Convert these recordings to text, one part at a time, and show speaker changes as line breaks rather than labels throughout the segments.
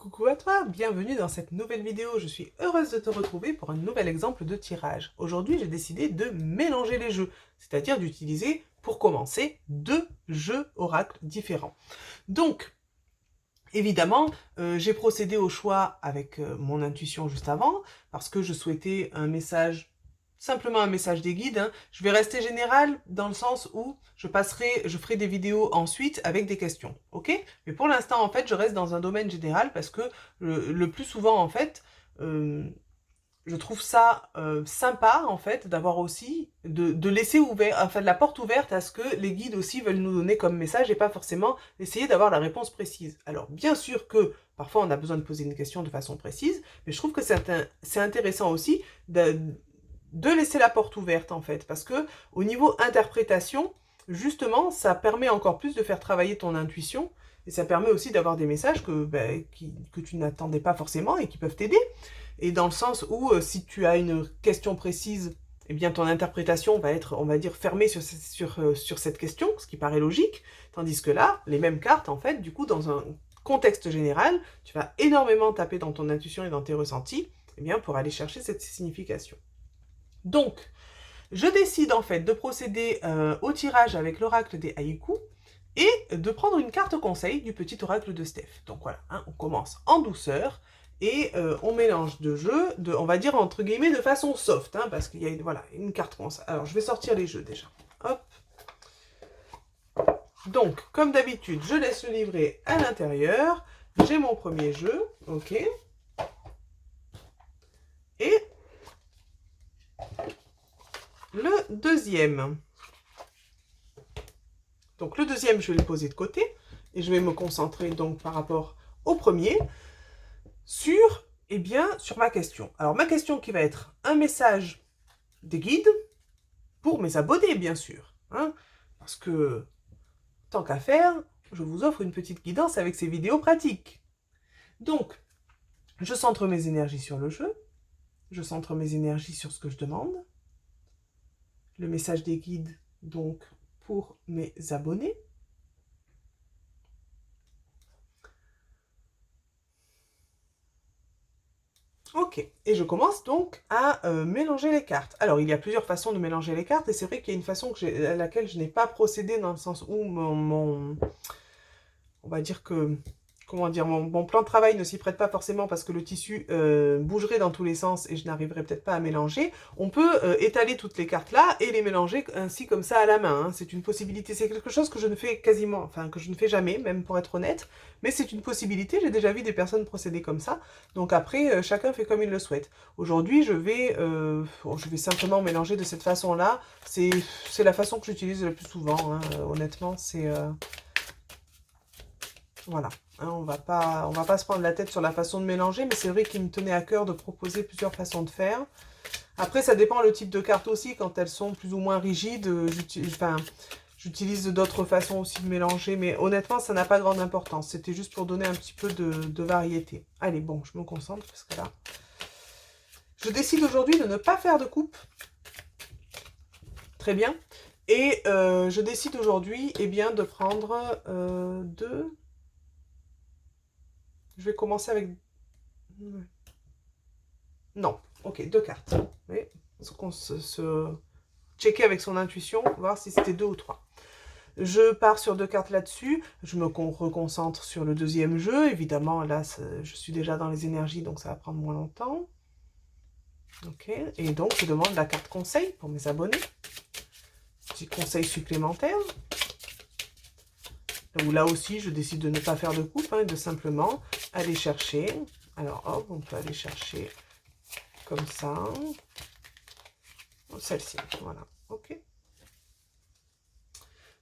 Coucou à toi, bienvenue dans cette nouvelle vidéo. Je suis heureuse de te retrouver pour un nouvel exemple de tirage. Aujourd'hui, j'ai décidé de mélanger les jeux, c'est-à-dire d'utiliser, pour commencer, deux jeux oracles différents. Donc, évidemment, j'ai procédé au choix avec mon intuition juste avant, parce que je souhaitais un message, simplement un message des guides. Je vais rester général dans le sens où je ferai des vidéos ensuite avec des questions, ok? Mais pour l'instant, en fait, je reste dans un domaine général parce que le plus souvent, en fait, euh, je trouve ça sympa en fait d'avoir aussi de laisser ouvert, enfin de la porte ouverte à ce que les guides aussi veulent nous donner comme message et pas forcément essayer d'avoir la réponse précise. Alors bien sûr que parfois on a besoin de poser une question de façon précise, mais je trouve que c'est intéressant aussi de laisser la porte ouverte en fait, parce que au niveau interprétation, justement, ça permet encore plus de faire travailler ton intuition et ça permet aussi d'avoir des messages que tu n'attendais pas forcément et qui peuvent t'aider. Et dans le sens où si tu as une question précise, eh bien ton interprétation va être, on va dire, fermée sur cette question, ce qui paraît logique, tandis que là, les mêmes cartes, en fait, du coup, dans un contexte général, tu vas énormément taper dans ton intuition et dans tes ressentis, eh bien, pour aller chercher cette signification. Donc, je décide en fait de procéder au tirage avec l'oracle des haïkus et de prendre une carte conseil du petit oracle de Steph. Donc voilà, on commence en douceur et on mélange deux jeux, on va dire entre guillemets de façon soft, parce qu'il y a voilà, une carte conseil. Alors je vais sortir les jeux déjà. Hop. Donc, comme d'habitude, je laisse le livret à l'intérieur. J'ai mon premier jeu, ok. Et le deuxième. Donc le deuxième, je vais le poser de côté et je vais me concentrer donc par rapport au premier sur, sur ma question. Alors ma question qui va être un message des guides pour mes abonnés bien sûr, parce que tant qu'à faire, je vous offre une petite guidance avec ces vidéos pratiques. Donc, je centre mes énergies sur le jeu, je centre mes énergies sur ce que je demande, le message des guides donc pour mes abonnés. Ok, et je commence donc à mélanger les cartes. Alors, il y a plusieurs façons de mélanger les cartes, et c'est vrai qu'il y a une façon à laquelle je n'ai pas procédé, dans le sens où on va dire que, comment dire, mon plan de travail ne s'y prête pas forcément parce que le tissu bougerait dans tous les sens et je n'arriverais peut-être pas à mélanger. On peut étaler toutes les cartes là et les mélanger ainsi comme ça à la main. C'est une possibilité, c'est quelque chose que je ne fais quasiment, enfin que je ne fais jamais, même pour être honnête. Mais c'est une possibilité, j'ai déjà vu des personnes procéder comme ça. Donc après, chacun fait comme il le souhaite. Aujourd'hui, je vais simplement mélanger de cette façon-là. C'est la façon que j'utilise le plus souvent, honnêtement, c'est... Voilà, on va pas se prendre la tête sur la façon de mélanger, mais c'est vrai qu'il me tenait à cœur de proposer plusieurs façons de faire. Après, ça dépend le type de carte aussi, quand elles sont plus ou moins rigides, j'utilise d'autres façons aussi de mélanger, mais honnêtement, ça n'a pas grande importance. C'était juste pour donner un petit peu de variété. Allez, bon, je me concentre, parce que là... Je décide aujourd'hui de ne pas faire de coupe. Très bien. Et je décide aujourd'hui, de prendre deux... Je vais commencer avec... Non, ok, deux cartes. Oui, qu'on se checker avec son intuition, voir si c'était deux ou trois. Je pars sur deux cartes là-dessus. Je me reconcentre sur le deuxième jeu. Évidemment, là, je suis déjà dans les énergies, donc ça va prendre moins longtemps. Ok, et donc je demande la carte conseil pour mes abonnés. Petit conseil supplémentaire. Donc là aussi, je décide de ne pas faire de coupe, et de simplement aller chercher. Alors hop, on peut aller chercher comme ça. Celle-ci, voilà, ok.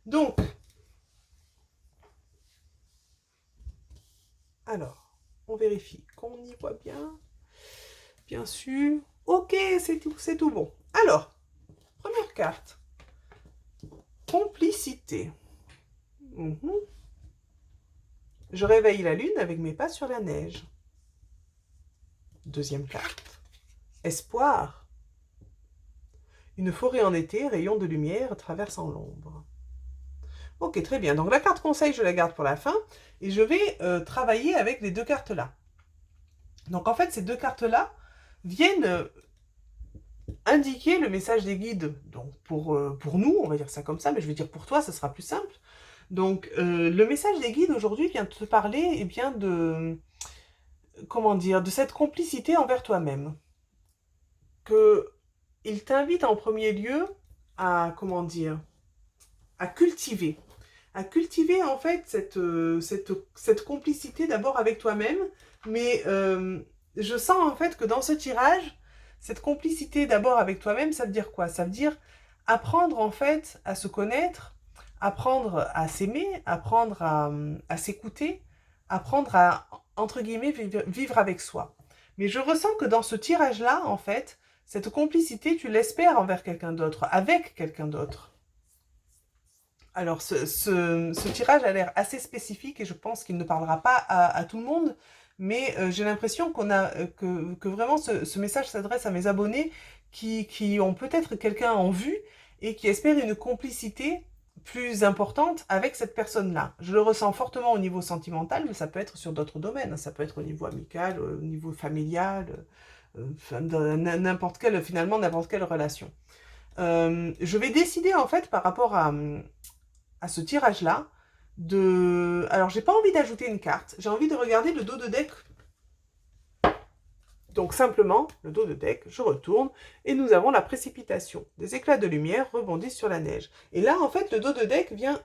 Donc, alors, on vérifie qu'on y voit bien. Bien sûr. Ok, c'est tout bon. Alors, première carte. Complicité. Je réveille la lune avec mes pas sur la neige. Deuxième carte. Espoir. Une forêt en été, rayon de lumière traversant l'ombre. Ok, très bien. Donc la carte conseil, je la garde pour la fin. Et je vais travailler avec les deux cartes là. Donc en fait, ces deux cartes-là viennent indiquer le message des guides. Donc pour nous, on va dire ça comme ça, mais je vais dire pour toi, ça sera plus simple. Donc le message des guides aujourd'hui vient te parler eh bien, comment dire, de cette complicité envers toi-même. Il t'invite en premier lieu à, comment dire, à cultiver. À cultiver en fait cette complicité d'abord avec toi-même, mais je sens en fait que dans ce tirage, cette complicité d'abord avec toi-même, ça veut dire quoi? Ça veut dire apprendre en fait à se connaître, apprendre à s'aimer, apprendre à s'écouter, apprendre à, entre guillemets, vivre avec soi. Mais je ressens que dans ce tirage-là, en fait, cette complicité, tu l'espères envers quelqu'un d'autre, avec quelqu'un d'autre. Alors, ce tirage a l'air assez spécifique et je pense qu'il ne parlera pas à tout le monde, mais j'ai l'impression que vraiment ce message s'adresse à mes abonnés qui ont peut-être quelqu'un en vue et qui espèrent une complicité plus importante avec cette personne-là. Je le ressens fortement au niveau sentimental, mais ça peut être sur d'autres domaines. Ça peut être au niveau amical, au niveau familial, finalement n'importe quelle relation. Je vais décider en fait par rapport à ce tirage-là, alors j'ai pas envie d'ajouter une carte, j'ai envie de regarder le dos de deck. Donc simplement, le dos de deck, je retourne, et nous avons la précipitation. Des éclats de lumière rebondissent sur la neige. Et là, en fait, le dos de deck vient,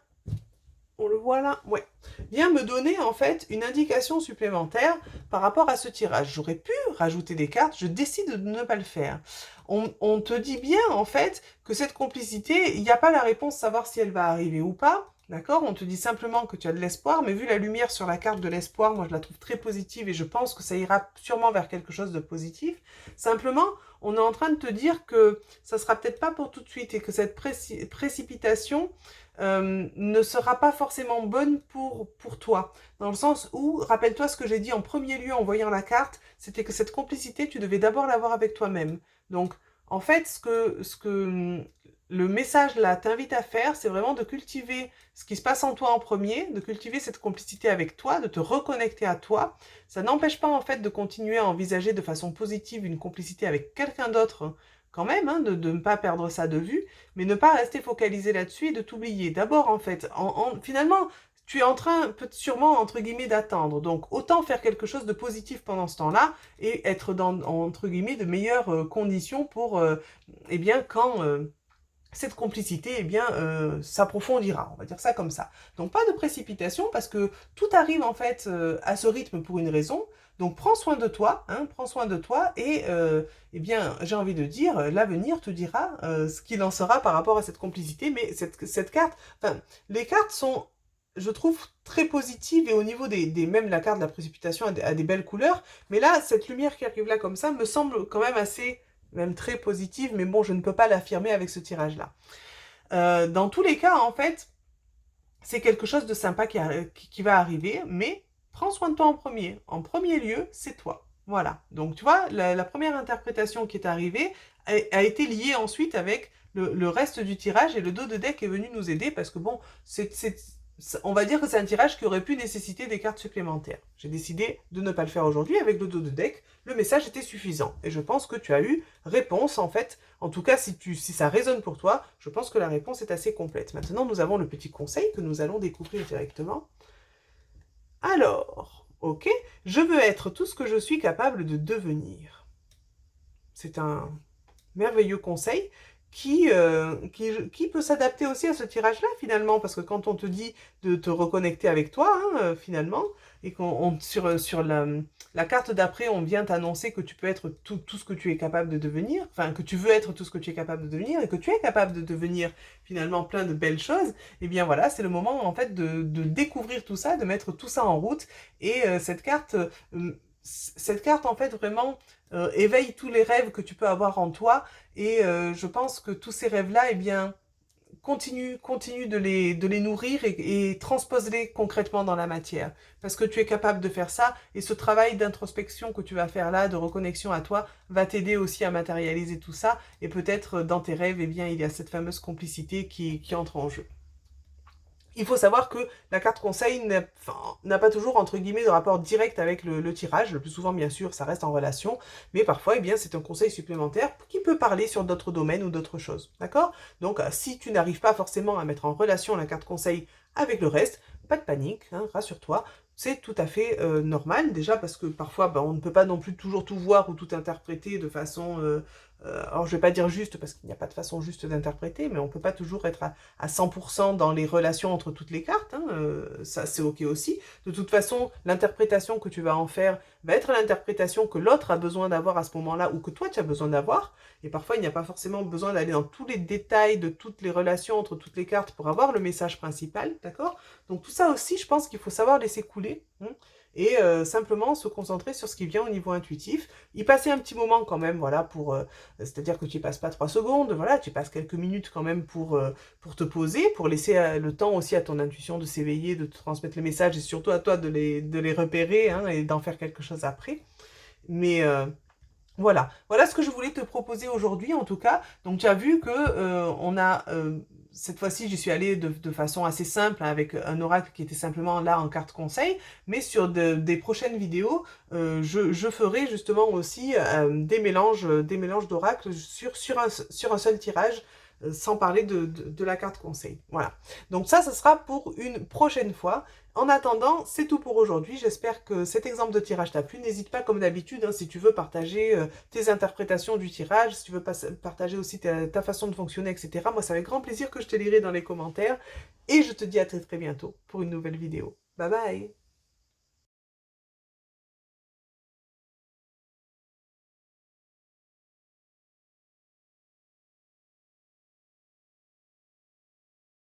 on le voit là, ouais, vient me donner en fait une indication supplémentaire par rapport à ce tirage. J'aurais pu rajouter des cartes, je décide de ne pas le faire. On te dit bien en fait que cette complicité, il n'y a pas la réponse savoir si elle va arriver ou pas. D'accord? On te dit simplement que tu as de l'espoir, mais vu la lumière sur la carte de l'espoir, moi je la trouve très positive et je pense que ça ira sûrement vers quelque chose de positif. Simplement, on est en train de te dire que ça sera peut-être pas pour tout de suite et que cette précipitation ne sera pas forcément bonne pour toi. Dans le sens où, rappelle-toi ce que j'ai dit en premier lieu en voyant la carte, c'était que cette complicité, tu devais d'abord l'avoir avec toi-même. Donc, en fait, ce que le message là t'invite à faire, c'est vraiment de cultiver ce qui se passe en toi en premier, de cultiver cette complicité avec toi, de te reconnecter à toi. Ça n'empêche pas en fait de continuer à envisager de façon positive une complicité avec quelqu'un d'autre quand même, hein, de ne pas perdre ça de vue, mais ne pas rester focalisé là-dessus et de t'oublier. D'abord en fait, finalement, tu es en train, sûrement, entre guillemets, d'attendre. Donc, autant faire quelque chose de positif pendant ce temps-là et être dans, entre guillemets, de meilleures conditions pour, eh bien, quand cette complicité, eh bien, s'approfondira. On va dire ça comme ça. Donc, pas de précipitation parce que tout arrive, en fait, à ce rythme pour une raison. Donc, prends soin de toi, hein, prends soin de toi et, eh bien, j'ai envie de dire, l'avenir te dira ce qu'il en sera par rapport à cette complicité. Mais cette carte, enfin, les cartes sont, je trouve, très positive et au niveau même la carte de la précipitation a des belles couleurs. Mais là, cette lumière qui arrive là comme ça me semble quand même assez, même très positive, mais bon, je ne peux pas l'affirmer avec ce tirage-là. Dans tous les cas, en fait, c'est quelque chose de sympa qui va arriver, mais prends soin de toi en premier. En premier lieu, c'est toi. Voilà. Donc, tu vois, la première interprétation qui est arrivée a été liée ensuite avec le reste du tirage et le dos de deck est venu nous aider parce que bon, on va dire que c'est un tirage qui aurait pu nécessiter des cartes supplémentaires. J'ai décidé de ne pas le faire aujourd'hui avec le dos de deck. Le message était suffisant. Et je pense que tu as eu réponse, en fait. En tout cas, si ça résonne pour toi, je pense que la réponse est assez complète. Maintenant, nous avons le petit conseil que nous allons découvrir directement. Alors, ok, je veux être tout ce que je suis capable de devenir. C'est un merveilleux conseil qui peut s'adapter aussi à ce tirage-là, finalement, parce que quand on te dit de te reconnecter avec toi, hein, finalement, et sur la carte d'après, on vient t'annoncer que tu peux être tout ce que tu es capable de devenir, enfin, que tu veux être tout ce que tu es capable de devenir, et que tu es capable de devenir, finalement, plein de belles choses, et bien voilà, c'est le moment, en fait, de découvrir tout ça, de mettre tout ça en route, et cette carte, en fait, vraiment éveille tous les rêves que tu peux avoir en toi et je pense que tous ces rêves-là, eh bien, continue de les nourrir et transpose-les concrètement dans la matière. Parce que tu es capable de faire ça et ce travail d'introspection que tu vas faire là, de reconnexion à toi, va t'aider aussi à matérialiser tout ça et peut-être dans tes rêves, eh bien, il y a cette fameuse complicité qui entre en jeu. Il faut savoir que la carte conseil n'a pas toujours, entre guillemets, de rapport direct avec le tirage. Le plus souvent, bien sûr, ça reste en relation. Mais parfois, eh bien, c'est un conseil supplémentaire qui peut parler sur d'autres domaines ou d'autres choses. D'accord? Donc, si tu n'arrives pas forcément à mettre en relation la carte conseil avec le reste, pas de panique, hein, rassure-toi. C'est tout à fait normal, déjà parce que parfois, on ne peut pas non plus toujours tout voir ou tout interpréter de façon... alors, je ne vais pas dire juste, parce qu'il n'y a pas de façon juste d'interpréter, mais on ne peut pas toujours être à 100% dans les relations entre toutes les cartes, hein, ça c'est ok aussi. De toute façon, l'interprétation que tu vas en faire va être l'interprétation que l'autre a besoin d'avoir à ce moment-là ou que toi tu as besoin d'avoir. Et parfois, il n'y a pas forcément besoin d'aller dans tous les détails de toutes les relations entre toutes les cartes pour avoir le message principal, d'accord? Donc tout ça aussi, je pense qu'il faut savoir laisser couler, hein, et simplement se concentrer sur ce qui vient au niveau intuitif. Y passer un petit moment quand même, voilà, c'est-à-dire que tu y passes pas 3 secondes, voilà, tu passes quelques minutes quand même pour te poser, pour laisser le temps aussi à ton intuition de s'éveiller, de te transmettre les messages et surtout à toi de les repérer, hein, et d'en faire quelque chose après. Mais voilà, voilà ce que je voulais te proposer aujourd'hui en tout cas. Donc tu as vu que on a cette fois-ci j'y suis allée de façon assez simple, hein, avec un oracle qui était simplement là en carte conseil, mais sur des prochaines vidéos, je ferai justement aussi des mélanges d'oracles sur un seul tirage, sans parler de la carte conseil. Voilà. Donc ça sera pour une prochaine fois. En attendant, c'est tout pour aujourd'hui. J'espère que cet exemple de tirage t'a plu. N'hésite pas, comme d'habitude, hein, si tu veux partager tes interprétations du tirage, si tu veux partager aussi ta façon de fonctionner, etc. Moi, c'est avec grand plaisir que je te lirai dans les commentaires. Et je te dis à très très bientôt pour une nouvelle vidéo. Bye bye!